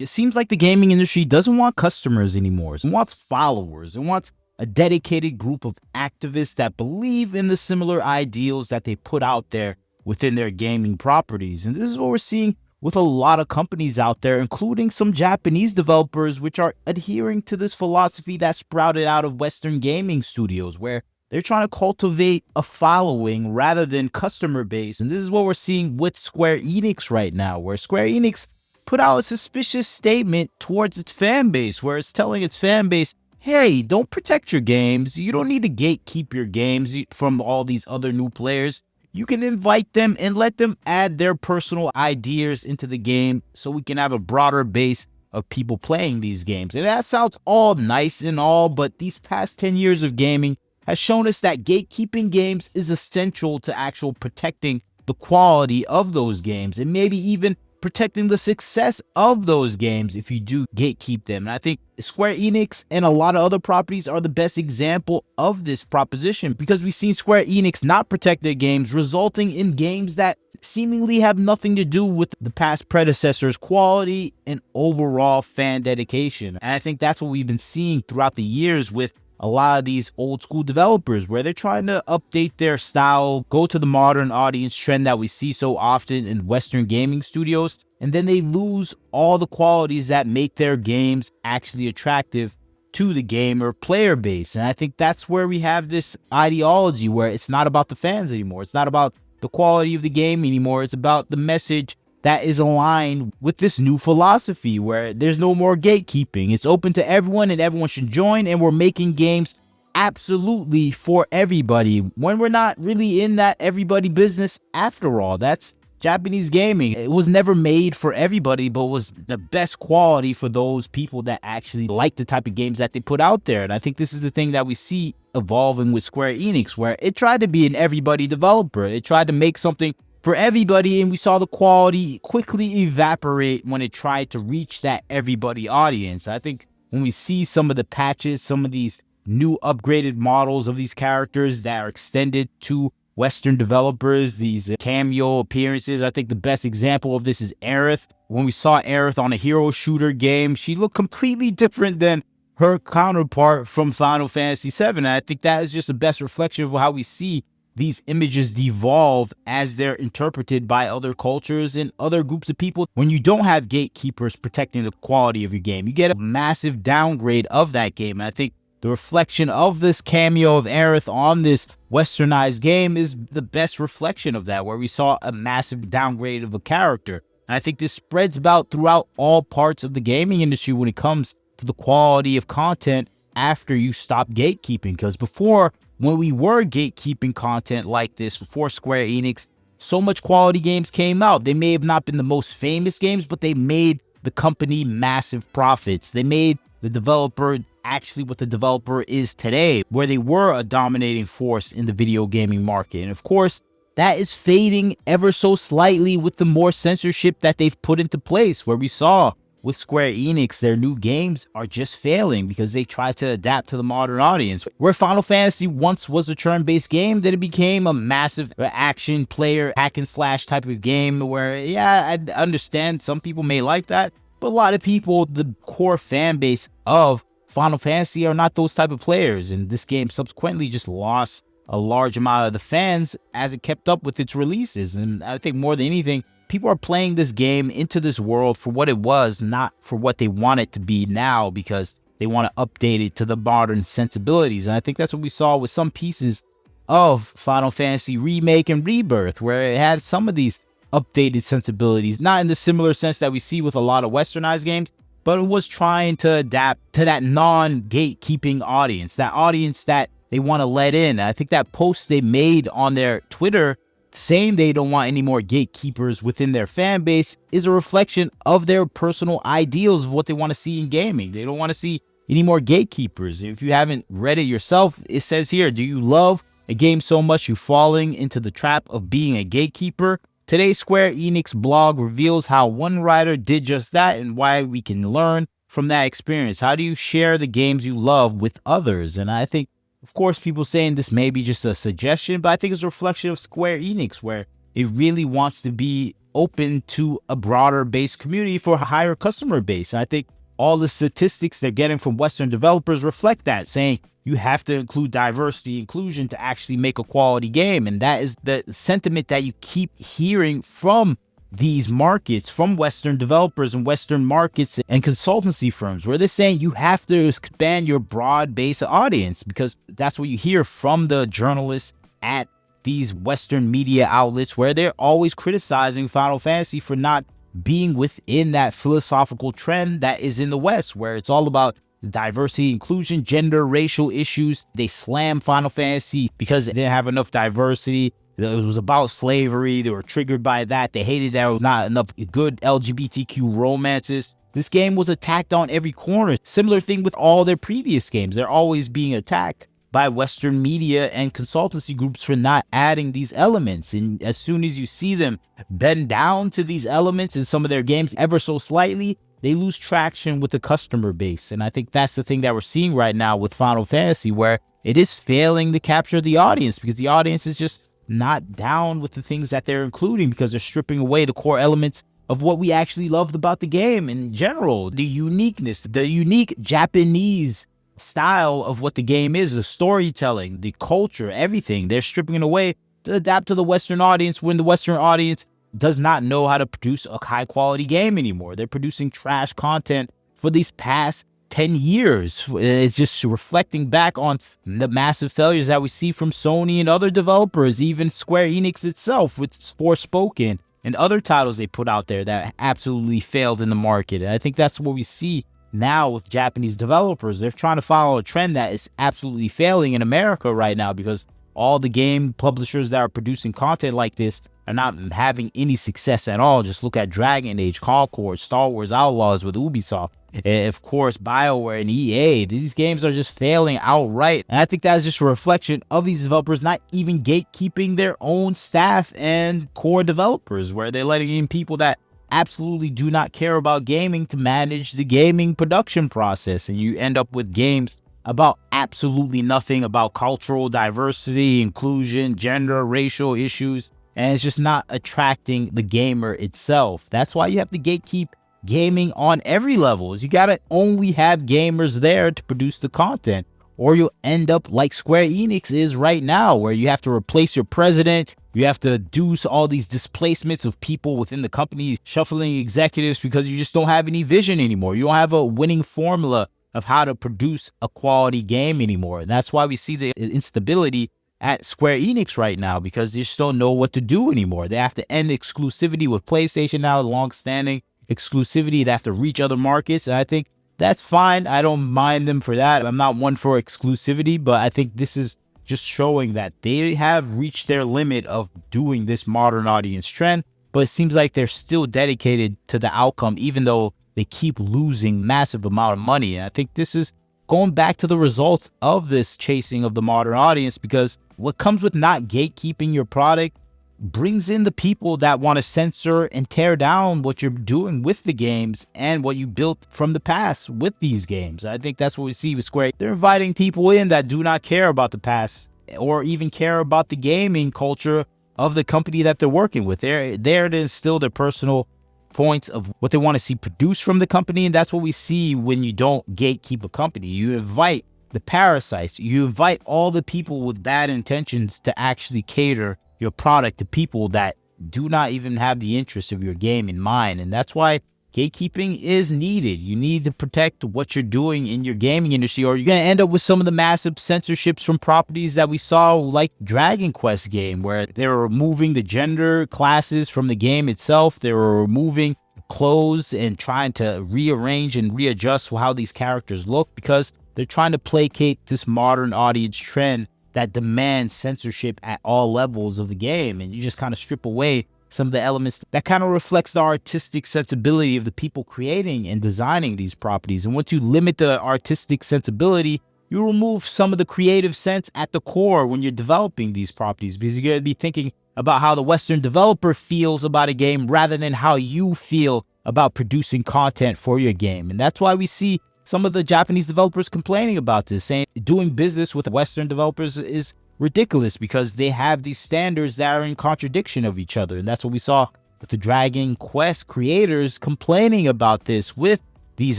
It seems like the gaming industry doesn't want customers anymore. It wants followers. It wants a dedicated group of activists that believe in the similar ideals that they put out there within their gaming properties. And this is what we're seeing with a lot of companies out there, including some Japanese developers, which are adhering to this philosophy that sprouted out of Western gaming studios, where they're trying to cultivate a following rather than customer base. And this is what we're seeing with Square Enix right now, where Square Enix put out a suspicious statement towards its fan base, where it's telling its fan base, hey, don't protect your games. You don't need to gatekeep your games from all these other new players. You can invite them and let them add their personal ideas into the game so we can have a broader base of people playing these games. And that sounds all nice and all, but these past 10 years of gaming has shown us that gatekeeping games is essential to actual protecting the quality of those games and maybe even protecting the success of those games if you do gatekeep them. And I think Square Enix and a lot of other properties are the best example of this proposition, because we've seen Square Enix not protect their games, resulting in games that seemingly have nothing to do with the past predecessors' quality and overall fan dedication. And I think that's what we've been seeing throughout the years with a lot of these old school developers, where they're trying to update their style, go to the modern audience trend that we see so often in Western gaming studios, and then they lose all the qualities that make their games actually attractive to the gamer player base. And I think that's where we have this ideology where it's not about the fans anymore. It's not about the quality of the game anymore. It's about the message that is aligned with this new philosophy where there's no more gatekeeping. It's open to everyone and everyone should join, and we're making games absolutely for everybody when we're not really in that everybody business after all. That's Japanese gaming. It was never made for everybody, but was the best quality for those people that actually like the type of games that they put out there. And I think this is the thing that we see evolving with Square Enix, where it tried to be an everybody developer. It tried to make something for everybody, and we saw the quality quickly evaporate when it tried to reach that everybody audience. I think when we see some of the patches, some of these new upgraded models of these characters that are extended to Western developers, these cameo appearances, I think the best example of this is Aerith. When we saw Aerith on a hero shooter game, she looked completely different than her counterpart from Final Fantasy VII. And I think that is just the best reflection of how we see these images devolve as they're interpreted by other cultures and other groups of people. When you don't have gatekeepers protecting the quality of your game, you get a massive downgrade of that game. And I think the reflection of this cameo of Aerith on this westernized game is the best reflection of that, where we saw a massive downgrade of a character. And I think this spreads about throughout all parts of the gaming industry when it comes to the quality of content after you stop gatekeeping. Because before, when we were gatekeeping content like this, before Square Enix, so much quality games came out. They may have not been the most famous games, but they made the company massive profits. They made the developer actually what the developer is today, where they were a dominating force in the video gaming market. And of course, that is fading ever so slightly with the more censorship that they've put into place, where we saw with Square Enix, their new games are just failing because they try to adapt to the modern audience. Where Final Fantasy once was a turn-based game, then it became a massive action player hack and slash type of game where, yeah, I understand some people may like that, but a lot of people, the core fan base of Final Fantasy are not those type of players. And this game subsequently just lost a large amount of the fans as it kept up with its releases. And I think more than anything, people are playing this game into this world for what it was, not for what they want it to be now, because they want to update it to the modern sensibilities. And I think that's what we saw with some pieces of Final Fantasy Remake and Rebirth, where it had some of these updated sensibilities, not in the similar sense that we see with a lot of westernized games, but it was trying to adapt to that non-gatekeeping audience, that audience that they want to let in. I think that post they made on their Twitter saying they don't want any more gatekeepers within their fan base is a reflection of their personal ideals of what they want to see in gaming. They don't want to see any more gatekeepers. If you haven't read it yourself, it says here, do you love a game so much you're falling into the trap of being a gatekeeper? Today's Square Enix blog reveals how one writer did just that and why we can learn from that experience. How do you share the games you love with others? And I think, of course, people saying this may be just a suggestion, but I think it's a reflection of Square Enix, where it really wants to be open to a broader base community for a higher customer base. And I think all the statistics they're getting from Western developers reflect that, saying you have to include diversity, inclusion to actually make a quality game. And that is the sentiment that you keep hearing from these markets, from Western developers and Western markets and consultancy firms, where they're saying you have to expand your broad base audience, because that's what you hear from the journalists at these Western media outlets, where they're always criticizing Final Fantasy for not being within that philosophical trend that is in the West, where it's all about diversity, inclusion, gender, racial issues. They slam Final Fantasy because it didn't have enough diversity. It was about slavery. They were triggered by that. They hated that there was not enough good LGBTQ romances. This game was attacked on every corner. Similar thing with all their previous games. They're always being attacked by Western media and consultancy groups for not adding these elements. And as soon as you see them bend down to these elements in some of their games ever so slightly, they lose traction with the customer base. And I think that's the thing that we're seeing right now with Final Fantasy, where it is failing to capture the audience, because the audience is just not down with the things that they're including, because they're stripping away the core elements of what we actually loved about the game in general. The uniqueness, the unique Japanese style of what the game is, the storytelling, the culture, everything. They're stripping it away to adapt to the Western audience, when the Western audience does not know how to produce a high quality game anymore. They're producing trash content for these past 10 years. It's just reflecting back on the massive failures that we see from Sony and other developers, even Square Enix itself with Forspoken and other titles they put out there that absolutely failed in the market. And I think that's what we see now with Japanese developers. They're trying to follow a trend that is absolutely failing in America right now, because all the game publishers that are producing content like this are not having any success at all. Just look at Dragon Age, Concord, Star Wars Outlaws with Ubisoft, and of course BioWare and EA. These games are just failing outright, and I think that's just a reflection of these developers not even gatekeeping their own staff and core developers, where they're letting in people that absolutely do not care about gaming to manage the gaming production process. And you end up with games about absolutely nothing about cultural diversity, inclusion, gender, racial issues, and it's just not attracting the gamer itself. That's why you have to gatekeep gaming on every level. You gotta only have gamers there to produce the content, or you'll end up like Square Enix is right now, where you have to replace your president. You have to do all these displacements of people within the company, shuffling executives, because you just don't have any vision anymore. You don't have a winning formula of how to produce a quality game anymore. And that's why we see the instability at Square Enix right now, because they just don't know what to do anymore. They have to end exclusivity with PlayStation now, long-standing exclusivity. They have to reach other markets, and I think that's fine. I don't mind them for that. I'm not one for exclusivity, but I think this is just showing that they have reached their limit of doing this modern audience trend, but it seems like they're still dedicated to the outcome, even though they keep losing massive amount of money. And I think this is going back to the results of this chasing of the modern audience, because what comes with not gatekeeping your product brings in the people that want to censor and tear down what you're doing with the games and what you built from the past with these games. I think that's what we see with Square. They're inviting people in that do not care about the past or even care about the gaming culture of the company that they're working with. They're there to instill their personal points of what they want to see produced from the company, and that's what we see when you don't gatekeep a company. You invite the parasites, you invite all the people with bad intentions to actually cater your product to people that do not even have the interest of your game in mind. And that's why gatekeeping is needed. You need to protect what you're doing in your gaming industry, or you're going to end up with some of the massive censorships from properties that we saw, like Dragon Quest game, where they were removing the gender classes from the game itself. They were removing clothes and trying to rearrange and readjust how these characters look, because they're trying to placate this modern audience trend that demands censorship at all levels of the game. And you just kind of strip away some of the elements that kind of reflects the artistic sensibility of the people creating and designing these properties. And once you limit the artistic sensibility, you remove some of the creative sense at the core when you're developing these properties, because you're going to be thinking about how the Western developer feels about a game rather than how you feel about producing content for your game. And that's why we see some of the Japanese developers complaining about this, saying doing business with Western developers is ridiculous because they have these standards that are in contradiction of each other. And that's what we saw with the Dragon Quest creators complaining about this with these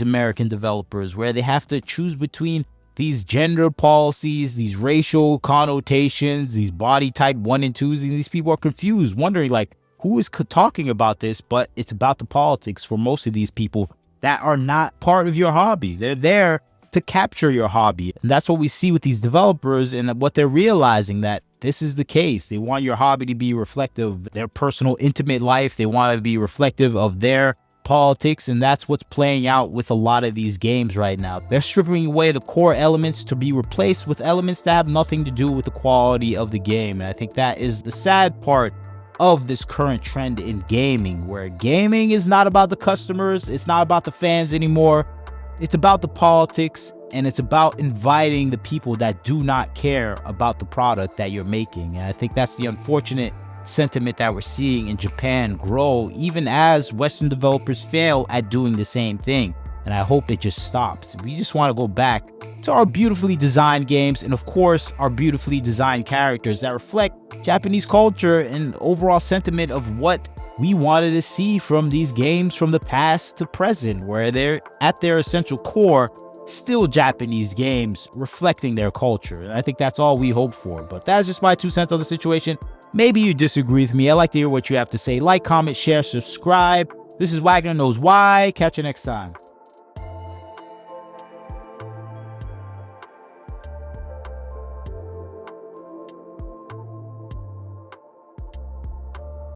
American developers, where they have to choose between these gender policies, these racial connotations, these body type 1 and 2s, and these people are confused, wondering like, who is talking about this? But it's about the politics for most of these people that are not part of your hobby. They're there to capture your hobby. And that's what we see with these developers, and what they're realizing, that this is the case. They want your hobby to be reflective of their personal, intimate life. They want it to be reflective of their politics, and that's what's playing out with a lot of these games right now. They're stripping away the core elements to be replaced with elements that have nothing to do with the quality of the game. And I think that is the sad part of this current trend in gaming, where gaming is not about the customers, it's not about the fans anymore. It's about the politics, and it's about inviting the people that do not care about the product that you're making. And I think that's the unfortunate sentiment that we're seeing in Japan grow, even as Western developers fail at doing the same thing. And I hope it just stops. We just want to go back to our beautifully designed games, and of course, our beautifully designed characters that reflect Japanese culture and overall sentiment of what we wanted to see from these games from the past to present, where they're at their essential core still Japanese games reflecting their culture. And I think that's all we hope for. But that's just my 2 cents on the situation. Maybe you disagree with me. I'd like to hear what you have to say. Like, comment, share, subscribe. This is Wagner Knows Why. Catch you next time.